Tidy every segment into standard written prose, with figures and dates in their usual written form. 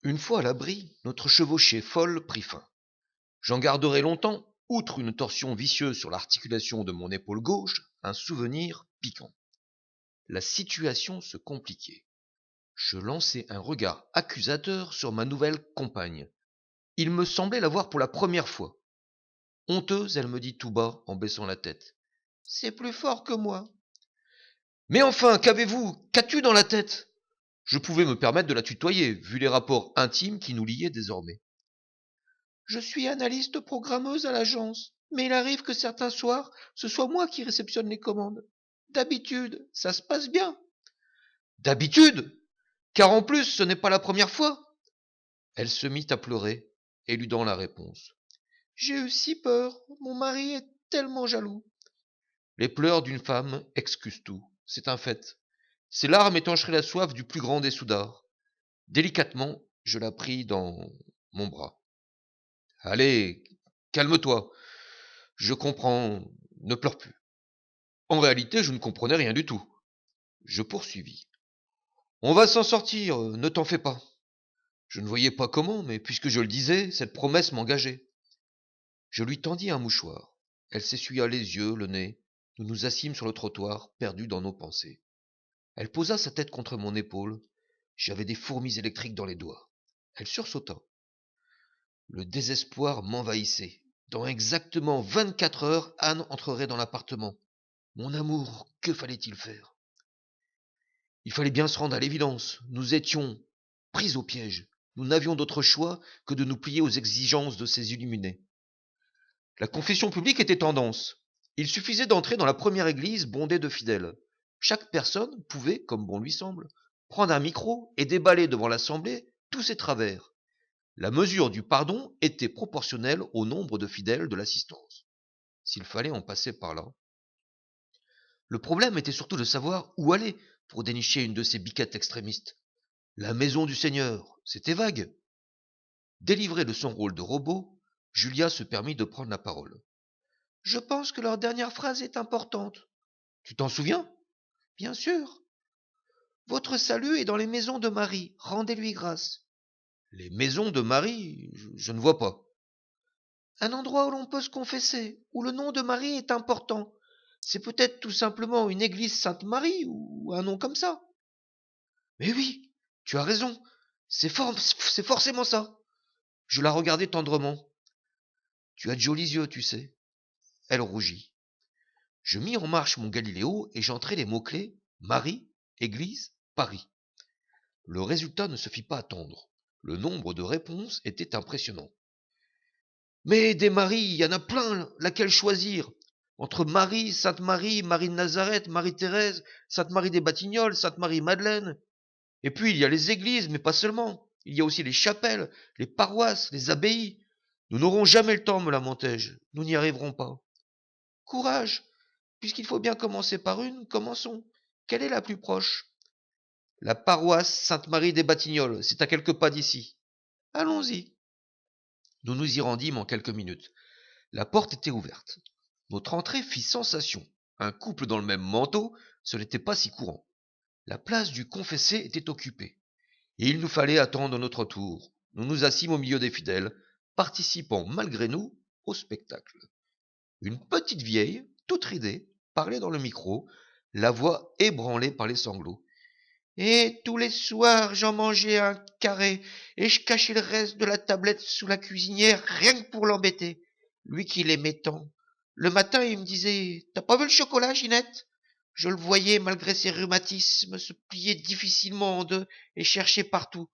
Une fois à l'abri, notre chevauchée folle prit fin. J'en garderai longtemps, outre une torsion vicieuse sur l'articulation de mon épaule gauche, un souvenir piquant. La situation se compliquait. Je lançai un regard accusateur sur ma nouvelle compagne. Il me semblait la voir pour la première fois. Honteuse, elle me dit tout bas en baissant la tête. C'est plus fort que moi. Mais enfin, qu'avez-vous? Qu'as-tu dans la tête? Je pouvais me permettre de la tutoyer, vu les rapports intimes qui nous liaient désormais. Je suis analyste programmeuse à l'agence, mais il arrive que certains soirs, ce soit moi qui réceptionne les commandes. D'habitude, ça se passe bien. D'habitude? Car en plus, ce n'est pas la première fois. Elle se mit à pleurer, éludant la réponse. J'ai eu si peur, mon mari est tellement jaloux. Les pleurs d'une femme excusent tout, c'est un fait. Ses larmes étancheraient la soif du plus grand des soudards. Délicatement, je la pris dans mon bras. Allez, calme-toi. Je comprends, ne pleure plus. En réalité, je ne comprenais rien du tout. Je poursuivis. On va s'en sortir, ne t'en fais pas. Je ne voyais pas comment, mais puisque je le disais, cette promesse m'engageait. Je lui tendis un mouchoir. Elle s'essuya les yeux, le nez. Nous nous assîmes sur le trottoir, perdus dans nos pensées. Elle posa sa tête contre mon épaule. J'avais des fourmis électriques dans les doigts. Elle sursauta. Le désespoir m'envahissait. Dans exactement 24 heures, Anne entrerait dans l'appartement. Mon amour, que fallait-il faire? Il fallait bien se rendre à l'évidence. Nous étions pris au piège. Nous n'avions d'autre choix que de nous plier aux exigences de ces illuminés. La confession publique était tendance. Il suffisait d'entrer dans la première église bondée de fidèles. Chaque personne pouvait, comme bon lui semble, prendre un micro et déballer devant l'assemblée tous ses travers. La mesure du pardon était proportionnelle au nombre de fidèles de l'assistance. S'il fallait en passer par là. Le problème était surtout de savoir où aller pour dénicher une de ces biquettes extrémistes. La maison du Seigneur, c'était vague. Délivrée de son rôle de robot, Julia se permit de prendre la parole. Je pense que leur dernière phrase est importante. Tu t'en souviens? Bien sûr. Votre salut est dans les maisons de Marie. Rendez-lui grâce. Les maisons de Marie, je ne vois pas. Un endroit où l'on peut se confesser, où le nom de Marie est important. C'est peut-être tout simplement une église Sainte-Marie ou un nom comme ça. Mais oui, tu as raison. C'est forcément ça. Je la regardai tendrement. Tu as de jolis yeux, tu sais. Elle rougit. Je mis en marche mon Galiléo et j'entrai les mots-clés Marie, Église, Paris. Le résultat ne se fit pas attendre. Le nombre de réponses était impressionnant. Mais des Maries, il y en a plein, laquelle choisir? Entre Marie, Sainte-Marie, Marie de Nazareth, Marie-Thérèse, Sainte-Marie des Batignolles, Sainte-Marie-Madeleine. Et puis il y a les églises, mais pas seulement. Il y a aussi les chapelles, les paroisses, les abbayes. Nous n'aurons jamais le temps, me lamentai-je. Nous n'y arriverons pas. Courage. Puisqu'il faut bien commencer par une, commençons. Quelle est la plus proche? La paroisse Sainte-Marie des Batignolles, c'est à quelques pas d'ici. Allons-y. Nous nous y rendîmes en quelques minutes. La porte était ouverte. Notre entrée fit sensation. Un couple dans le même manteau, ce n'était pas si courant. La place du confessé était occupée. Et il nous fallait attendre notre tour. Nous nous assîmes au milieu des fidèles, participant malgré nous au spectacle. Une petite vieille, toute ridée, parlait dans le micro, la voix ébranlée par les sanglots. Et tous les soirs, j'en mangeais un carré, et je cachais le reste de la tablette sous la cuisinière, rien que pour l'embêter. Lui qui l'aimait tant. Le matin, il me disait, t'as pas vu le chocolat, Ginette? Je le voyais, malgré ses rhumatismes, se plier difficilement en deux et chercher partout.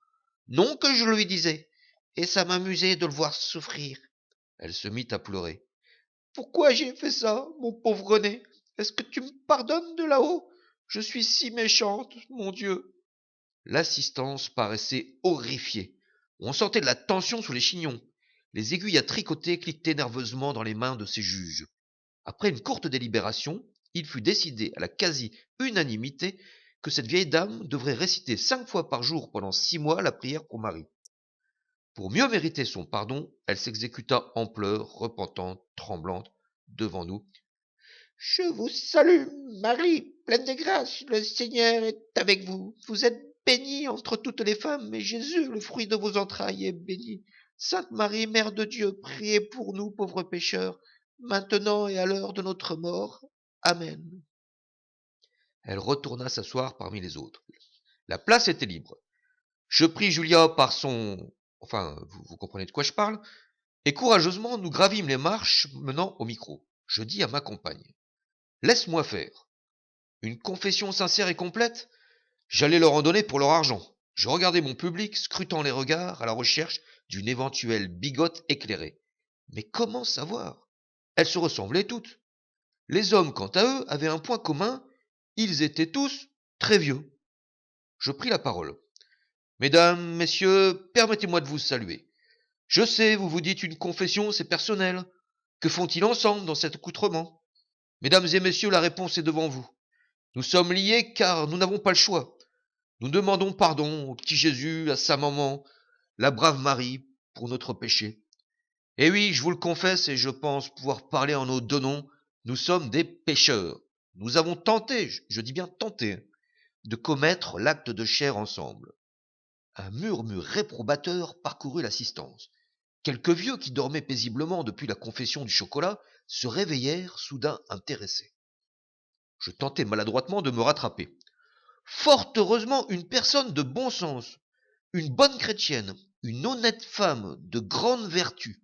Non que je lui disais. Et ça m'amusait de le voir souffrir. Elle se mit à pleurer. Pourquoi j'ai fait ça, mon pauvre René? Est-ce que tu me pardonnes de là-haut? Je suis si méchante, mon Dieu. L'assistance paraissait horrifiée. On sentait de la tension sous les chignons. Les aiguilles à tricoter cliquetaient nerveusement dans les mains de ces juges. Après une courte délibération, il fut décidé à la quasi-unanimité que cette vieille dame devrait réciter 5 fois par jour pendant 6 mois la prière pour Marie. Pour mieux mériter son pardon, elle s'exécuta en pleurs, repentante, tremblante, devant nous. Je vous salue, Marie, pleine de grâce, le Seigneur est avec vous. Vous êtes bénie entre toutes les femmes, et Jésus, le fruit de vos entrailles, est béni. Sainte Marie, Mère de Dieu, priez pour nous pauvres pécheurs, maintenant et à l'heure de notre mort. Amen. Elle retourna s'asseoir parmi les autres. La place était libre. Je pris Julia par son... Enfin, vous comprenez de quoi je parle, et courageusement nous gravîmes les marches menant au micro. Je dis à ma compagne, « Laisse-moi faire. Une confession sincère et complète, j'allais leur en donner pour leur argent. » Je regardais mon public, scrutant les regards à la recherche d'une éventuelle bigote éclairée. Mais comment savoir? Elles se ressemblaient toutes. Les hommes, quant à eux, avaient un point commun, ils étaient tous très vieux. Je pris la parole. « Mesdames, messieurs, permettez-moi de vous saluer. Je sais, vous vous dites une confession, c'est personnel. Que font-ils ensemble dans cet accoutrement? Mesdames et messieurs, la réponse est devant vous. Nous sommes liés car nous n'avons pas le choix. Nous demandons pardon au petit Jésus, à sa maman, la brave Marie, pour notre péché. Et oui, je vous le confesse et je pense pouvoir parler en nos deux noms, nous sommes des pécheurs. Nous avons tenté, je dis bien tenté, de commettre l'acte de chair ensemble. » Un murmure réprobateur parcourut l'assistance. Quelques vieux qui dormaient paisiblement depuis la confession du chocolat se réveillèrent soudain intéressés. Je tentai maladroitement de me rattraper. Fort heureusement, une personne de bon sens, une bonne chrétienne, une honnête femme de grande vertu.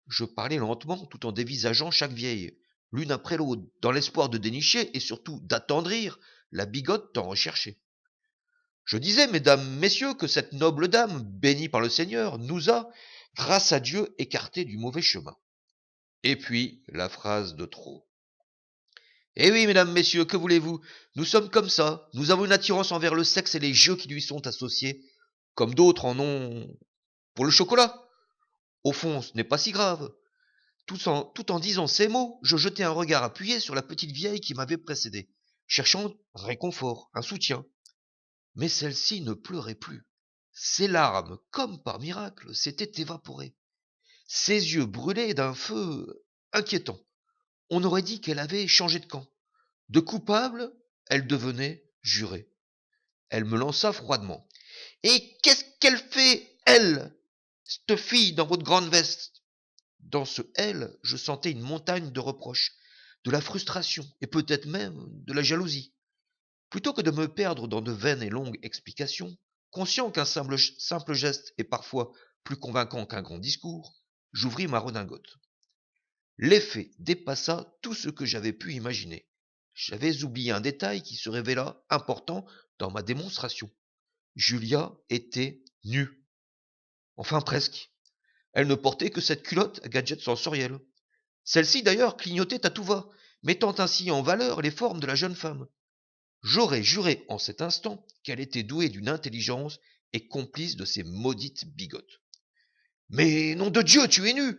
Je parlais lentement tout en dévisageant chaque vieille, l'une après l'autre, dans l'espoir de dénicher et surtout d'attendrir la bigote tant recherchée. Je disais, mesdames, messieurs, que cette noble dame, bénie par le Seigneur, nous a, grâce à Dieu, écartés du mauvais chemin. Et puis, la phrase de trop. Eh oui, mesdames, messieurs, que voulez-vous? Nous sommes comme ça. Nous avons une attirance envers le sexe et les jeux qui lui sont associés, comme d'autres en ont pour le chocolat. Au fond, ce n'est pas si grave. Tout en disant ces mots, je jetai un regard appuyé sur la petite vieille qui m'avait précédé, cherchant un réconfort, un soutien. Mais celle-ci ne pleurait plus. Ses larmes, comme par miracle, s'étaient évaporées. Ses yeux brûlaient d'un feu inquiétant. On aurait dit qu'elle avait changé de camp. De coupable, elle devenait jurée. Elle me lança froidement. « Et qu'est-ce qu'elle fait, elle, cette fille, dans votre grande veste ?» Dans ce « elle », je sentais une montagne de reproches, de la frustration et peut-être même de la jalousie. Plutôt que de me perdre dans de vaines et longues explications, conscient qu'un simple geste est parfois plus convaincant qu'un grand discours, j'ouvris ma redingote. L'effet dépassa tout ce que j'avais pu imaginer. J'avais oublié un détail qui se révéla important dans ma démonstration. Julia était nue. Enfin presque. Elle ne portait que cette culotte à gadget sensoriel. Celle-ci d'ailleurs clignotait à tout va, mettant ainsi en valeur les formes de la jeune femme. J'aurais juré en cet instant qu'elle était douée d'une intelligence et complice de ces maudites bigotes. « Mais nom de Dieu, tu es nu !»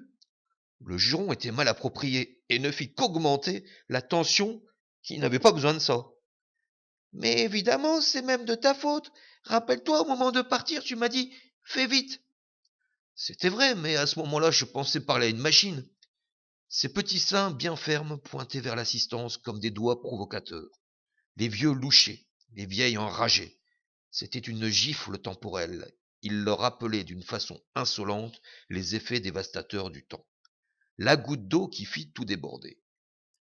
Le juron était mal approprié et ne fit qu'augmenter la tension qui n'avait pas besoin de ça. « Mais évidemment, c'est même de ta faute. Rappelle-toi, au moment de partir, tu m'as dit « Fais vite !» C'était vrai, mais à ce moment-là, je pensais parler à une machine. Ses petits seins bien fermes pointaient vers l'assistance comme des doigts provocateurs. Les vieux louchaient, les vieilles enrageaient. C'était une gifle temporelle. Il leur rappelait d'une façon insolente les effets dévastateurs du temps. La goutte d'eau qui fit tout déborder.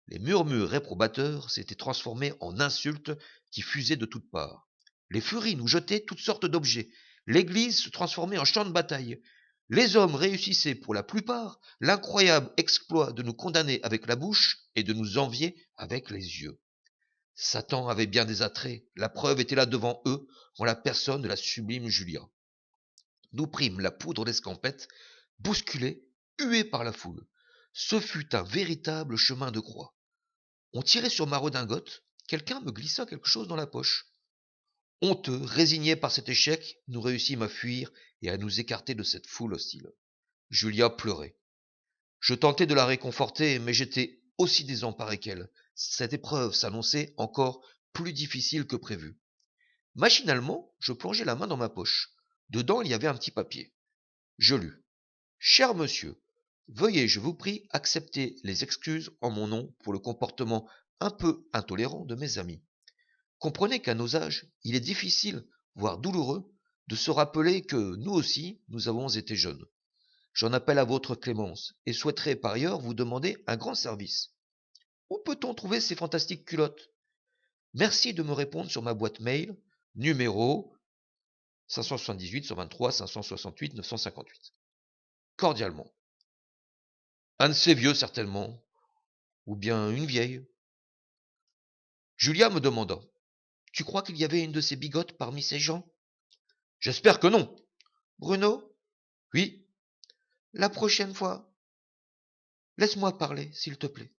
Les murmures réprobateurs s'étaient transformés en insultes qui fusaient de toutes parts. Les furies nous jetaient toutes sortes d'objets. L'église se transformait en champ de bataille. Les hommes réussissaient pour la plupart l'incroyable exploit de nous condamner avec la bouche et de nous envier avec les yeux. Satan avait bien des attraits, la preuve était là devant eux, en la personne de la sublime Julia. Nous prîmes la poudre d'escampette, bousculés, hués par la foule. Ce fut un véritable chemin de croix. On tirait sur ma redingote, quelqu'un me glissa quelque chose dans la poche. Honteux, résignés par cet échec, nous réussîmes à fuir et à nous écarter de cette foule hostile. Julia pleurait. Je tentai de la réconforter, mais j'étais aussi désemparé qu'elle. Cette épreuve s'annonçait encore plus difficile que prévu. Machinalement, je plongeai la main dans ma poche. Dedans, il y avait un petit papier. Je lus. « Cher monsieur, veuillez, je vous prie, accepter les excuses en mon nom pour le comportement un peu intolérant de mes amis. Comprenez qu'à nos âges, il est difficile, voire douloureux, de se rappeler que nous aussi, nous avons été jeunes. J'en appelle à votre clémence, et souhaiterais par ailleurs vous demander un grand service. Où peut-on trouver ces fantastiques culottes? Merci de me répondre sur ma boîte mail, numéro 578 123 568 958. Cordialement. Un de ces vieux, certainement, ou bien une vieille. Julia me demanda. Tu crois qu'il y avait une de ces bigotes parmi ces gens? J'espère que non. Bruno? Oui. La prochaine fois, laisse-moi parler, s'il te plaît.